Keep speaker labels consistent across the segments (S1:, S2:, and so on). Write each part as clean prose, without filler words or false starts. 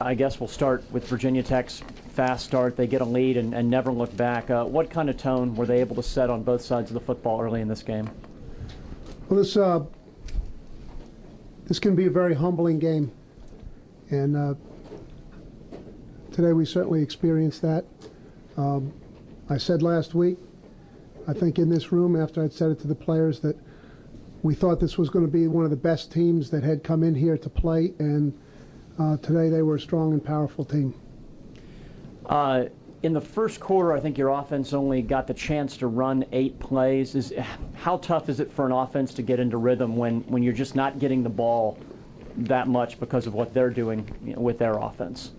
S1: I guess we'll start with Virginia Tech's fast start. They get a lead and never look back. What kind of tone were they able to set on both sides of the football early in this game?
S2: Well, this can be a very humbling game, and today we certainly experienced that. I said last week, I think in this room, after I'd said it to the players, that we thought this was going to be one of the best teams that had come in here to play, and today they were a strong and powerful team.
S1: In the first quarter, I think your offense only got the chance to run 8 plays. How tough is it for an offense to get into rhythm when you're just not getting the ball that much because of what they're doing, with their offense?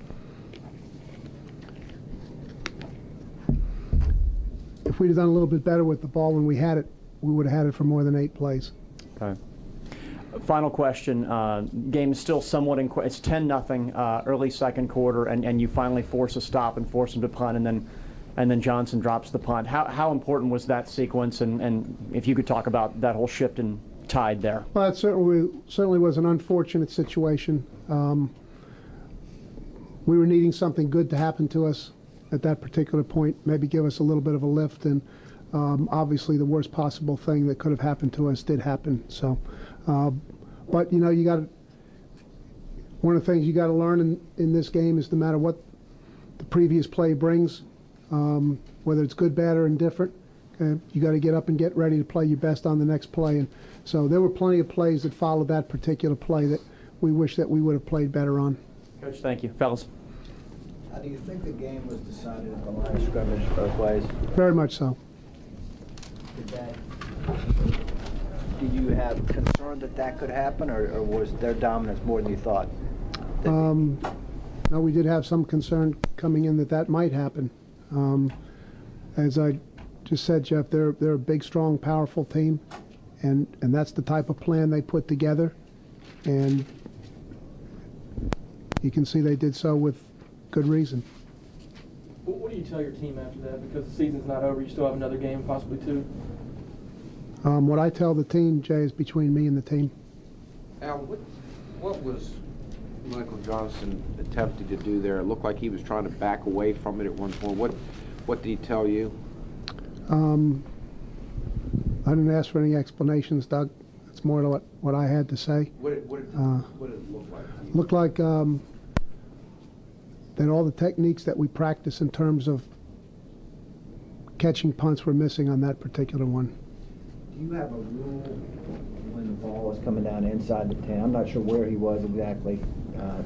S2: If we'd have done a little bit better with the ball when we had it, we would have had it for more than 8 plays.
S1: Okay. Final question. Game is still somewhat it's 10-0 early second quarter, and you finally force a stop and force them to punt, and then Johnson drops the punt. How important was that sequence, and if you could talk about that whole shift in tide there?
S2: Well, it certainly was an unfortunate situation. We were needing something good to happen to us at that particular point, maybe give us a little bit of a lift, and obviously the worst possible thing that could have happened to us did happen. So. But you know, one of the things you got to learn in this game is no matter what the previous play brings, whether it's good, bad, or indifferent, you got to get up and get ready to play your best on the next play. And so there were plenty of plays that followed that particular play that we wish that we would have played better on.
S1: Coach, thank you. Fellas.
S3: How do you think the game was decided at the line of scrimmage both ways?
S2: Very much so.
S3: Did you have concern that could happen, or was their dominance more than you thought?
S2: No, we did have some concern coming in that might happen. As I just said, Jeff, they're a big, strong, powerful team, and that's the type of plan they put together. And you can see they did so with good reason.
S4: What do you tell your team after that? Because the season's not over, you still have another game, possibly 2.
S2: What I tell the team, Jay, is between me and the team.
S5: Al, what was Michael Johnson attempting to do there? It looked like he was trying to back away from it at one point. What did he tell you?
S2: I didn't ask for any explanations, Doug. It's more to what I had to say.
S5: What did it look like?
S2: Looked like that all the techniques that we practice in terms of catching punts were missing on that particular one.
S3: Do you have a rule when the ball is coming down inside the 10? I'm not sure where he was exactly.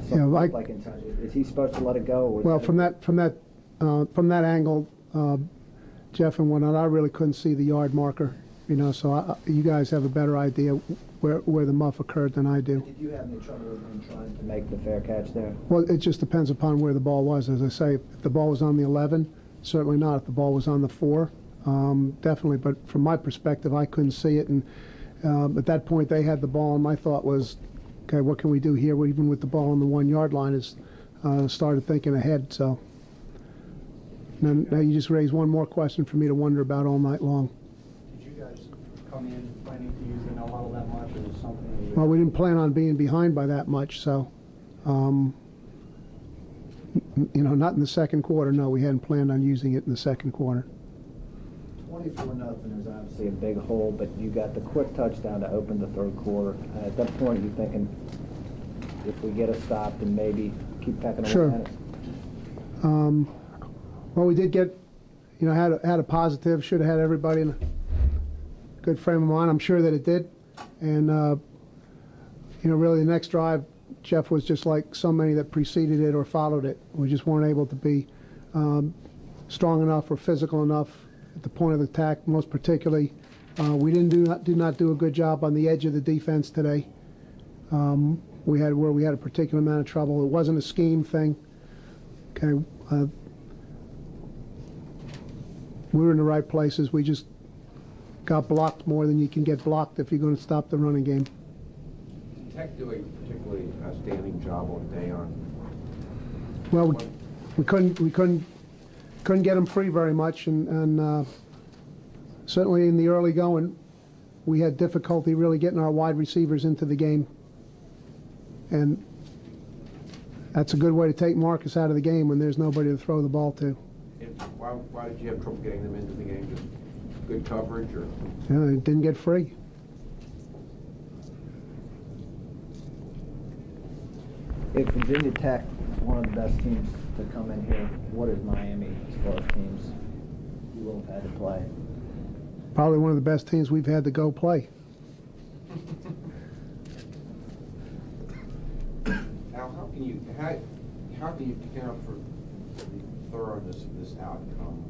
S2: Yeah,
S3: like inside. Is he supposed to let it go? Or
S2: well, from that angle, Jeff and whatnot, I really couldn't see the yard marker. You know, so you guys have a better idea where the muff occurred than I do.
S3: Did you have any trouble in trying to make the fair catch there?
S2: Well, it just depends upon where the ball was. As I say, if the ball was on the 11, certainly not. If the ball was on the 4. Definitely, but from my perspective, I couldn't see it, and at that point they had the ball, and my thought was, okay, what can we do here? Well, even with the ball on the 1-yard line, is started thinking ahead. So now you just raised one more question for me to wonder about all night long.
S4: Did you guys come in planning to use the no-huddle that much, or is it something?
S2: Well, we didn't plan on being behind by that much, so you know, not in the second quarter. No, we hadn't planned on using it in the second quarter.
S3: 24-0 is obviously a big hole, but you got the quick touchdown to open the third quarter. At that point, you're thinking, if we get a stop, then maybe keep pecking away at it.
S2: Well, we did get, you know, had a positive. Should have had everybody in a good frame of mind. I'm sure that it did. And you know, really, the next drive, Jeff, was just like so many that preceded it or followed it. We just weren't able to be strong enough or physical enough at the point of the attack. Most particularly, we did not do a good job on the edge of the defense today. We had a particular amount of trouble. It wasn't a scheme thing. Okay, we were in the right places. We just got blocked more than you can get blocked if you're going to stop the running game.
S5: Tech doing a particularly outstanding job on Dayon.
S2: Well, we couldn't get him free very much, and certainly in the early going, we had difficulty really getting our wide receivers into the game. And that's a good way to take Marcus out of the game when there's nobody to throw the ball to.
S5: Why did you have trouble getting them into the game? Just good coverage, or?
S2: Yeah, it didn't get free.
S3: If Virginia Tech is one of the best teams to come in here, what is Miami as far as teams you will have had to play?
S2: Probably one of the best teams we've had to go play.
S5: Al, how can you account for the thoroughness of this outcome?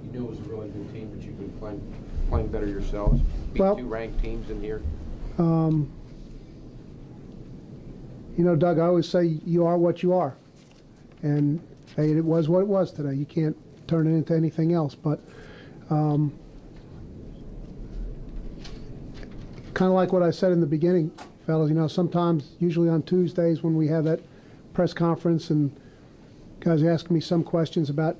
S5: You knew it was a really good team, but you've been playing better yourselves. Beat
S2: Well,
S5: two ranked teams in here.
S2: You know, Doug, I always say you are what you are. And hey, it was what it was today. You can't turn it into anything else. But kind of like what I said in the beginning, fellas, you know, sometimes, usually on Tuesdays when we have that press conference and guys are asking me some questions about,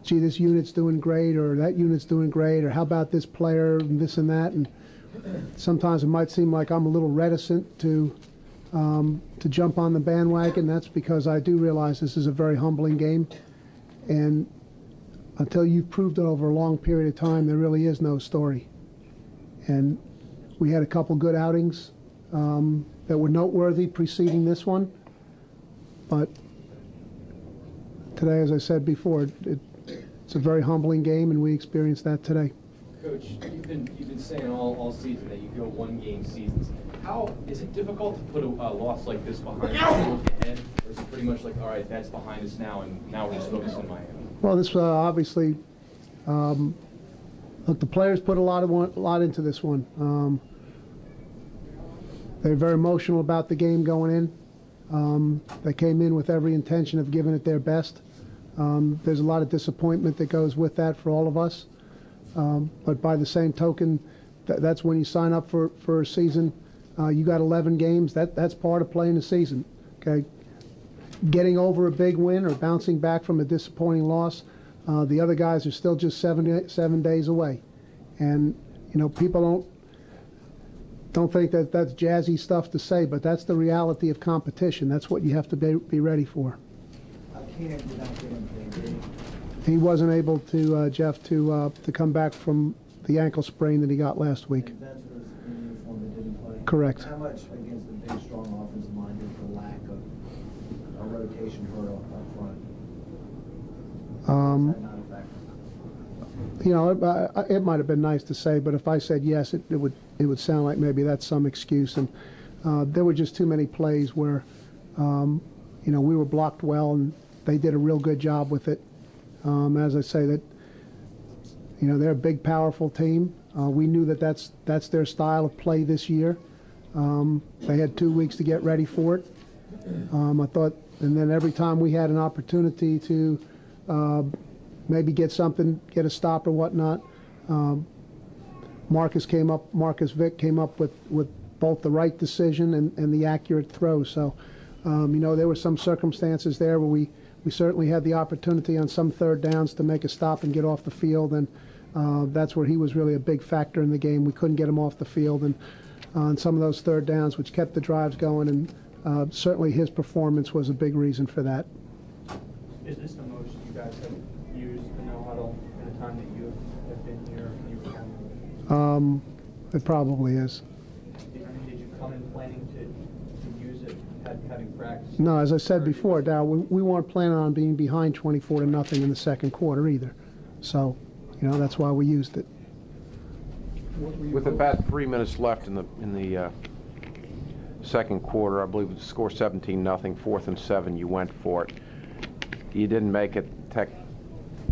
S2: gee, this unit's doing great, or that unit's doing great, or how about this player and this and that. And sometimes it might seem like I'm a little reticent to jump on the bandwagon. That's because I do realize this is a very humbling game, and until you've proved it over a long period of time, there really is no story. And we had a couple good outings that were noteworthy preceding this one, but today, as I said before, it's a very humbling game, and we experienced that today.
S6: Coach, you've been saying all season that you go one-game seasons. How is it difficult to put a loss like this behind you and look ahead, or is it pretty much like, all right, that's behind us now, and now we're just focused on Miami?
S2: Well, this obviously, look, the players put a lot into this one. They're very emotional about the game going in. They came in with every intention of giving it their best. There's a lot of disappointment that goes with that for all of us. But by the same token, that's when you sign up for a season. You got 11 games. That's part of playing a season. Okay, getting over a big win or bouncing back from a disappointing loss. The other guys are still just 7 days away, and you know, people don't think that that's jazzy stuff to say, but that's the reality of competition. That's what you have to be ready for. He wasn't able to, Jeff, to come back from the ankle sprain that he got last week.
S3: And that's those in uniform that didn't play.
S2: Correct.
S3: How much against the big, strong offensive line did the lack of a rotation hurdle up front? Is that not a factor?
S2: You know, it might have been nice to say, but if I said yes, it would sound like maybe that's some excuse. And there were just too many plays where, you know, we were blocked well, and they did a real good job with it. As I say, that, you know, they're a big, powerful team. We knew that that's their style of play this year. They had 2 weeks to get ready for it. I thought, and then every time we had an opportunity to maybe get a stop or whatnot, Marcus Vick came up with both the right decision and the accurate throw. So, you know, there were some circumstances there where we certainly had the opportunity on some third downs to make a stop and get off the field, and that's where he was really a big factor in the game. We couldn't get him off the field, and on some of those third downs, which kept the drives going, and certainly his performance was a big reason for that.
S4: Is this the most you guys have used the no huddle in the time that you have been here?
S2: It probably is.
S4: Did you come in planning to use it, having practice?
S2: No, as I said before, Darryl, we weren't planning on being behind 24-0 in the second quarter either. So, you know, that's why we used it.
S5: With about 3 minutes left in the second quarter, I believe the score 17-0, 4th and 7. You went for it. You didn't make it. Tech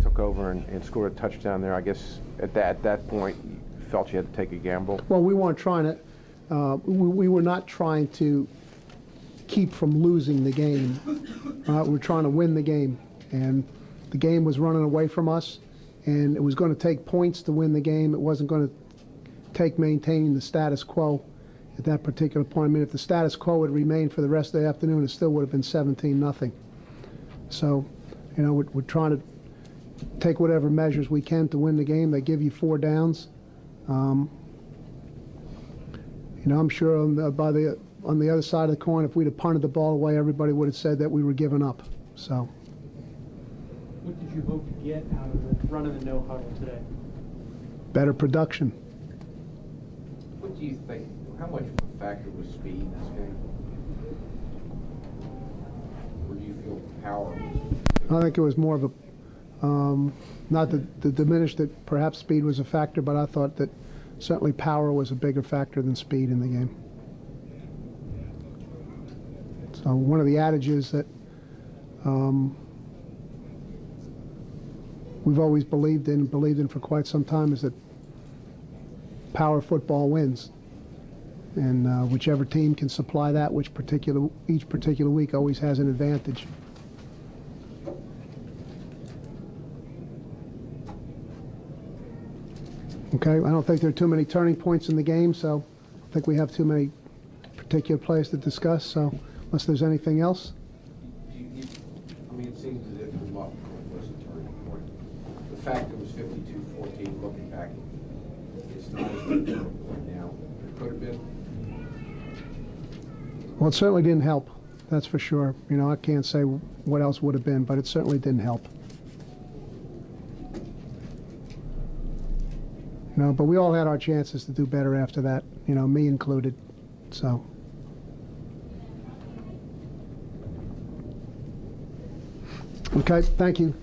S5: took over and scored a touchdown there. I guess at that point, you felt you had to take a gamble.
S2: Well, we weren't trying to. We were not trying to keep from losing the game. We're trying to win the game, and the game was running away from us, and it was going to take points to win the game. It wasn't going to take maintaining the status quo at that particular point. I mean, if the status quo had remained for the rest of the afternoon, it still would have been 17-0. So, you know, we're trying to take whatever measures we can to win the game. They give you 4 downs. You know, I'm sure by the on the other side of the coin, if we'd have punted the ball away, everybody would have said that we were giving up. So,
S7: what did you hope to get out of the run of the no huddle today?
S2: better production.
S5: What do you think? How much of a factor was speed in this game? Or do you feel power was?
S2: I think it was more of a, not to diminish that perhaps speed was a factor, but I thought that certainly power was a bigger factor than speed in the game. So one of the adages that we've always believed in for quite some time is that power football wins. And whichever team can supply that, each particular week always has an advantage. Okay, I don't think there are too many turning points in the game, so I think we have too many particular plays to discuss, so unless there's anything else.
S5: I mean, it seems as if the luck was a turning point. The fact it was 52-14, looking back, it's not as big a turning point now. It could have been.
S2: Well, it certainly didn't help, that's for sure. You know, I can't say what else would have been, but it certainly didn't help. You know, but we all had our chances to do better after that, you know, me included, so. Okay, thank you.